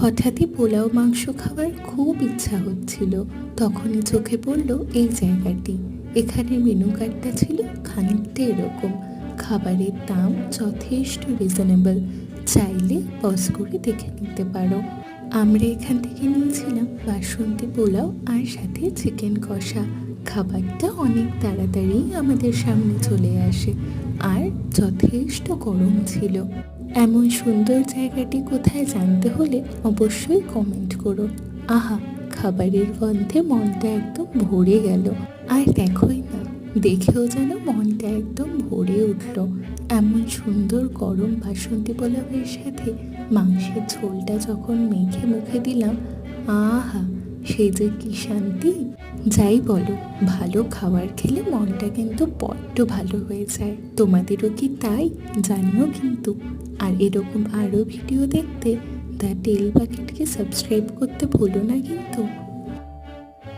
হঠাৎই পোলাও মাংস খাওয়ার খুব ইচ্ছা হচ্ছিল। তখনই চোখে পড়ল এই জায়গাটি। এখানে মেনু কার্ডটা ছিল খানিকটা এরকম। খাবারের দাম যথেষ্ট রিজনেবল, চাইলে পজ করে দেখে নিতে পারো। আমরা এখান থেকে নিয়েছিলাম বাসন্তী পোলাও আর সাথে চিকেন কষা। খাবারটা অনেক তাড়াতাড়ি আমাদের সামনে চলে আসে আর যথেষ্ট গরম ছিল। এমন সুন্দর জায়গাটি কোথায় জানতে হলে অবশ্যই কমেন্ট করো। আহা, খাবারের গন্ধে মনটা একদম ভরে গেল। আর দেখোই না, দেখেও যেন মনটা একদম ভরে উঠল। এমন সুন্দর গরম বাসন্তী পোলাওয়ের সাথে মাংসের ঝোলটা যখন মেখে মুখে দিলাম, আহা, সে যে কি শান্তি! যাই বলো, ভালো খাবার খেলে মনটা কিন্তু বড্ড ভালো হয়ে যায়। তোমাদেরও কি তাই? জানিও কিন্তু। আর এরকম আরও ভিডিও দেখতে দ্য টেল বাকেটকে সাবস্ক্রাইব করতে ভুলো না কিন্তু।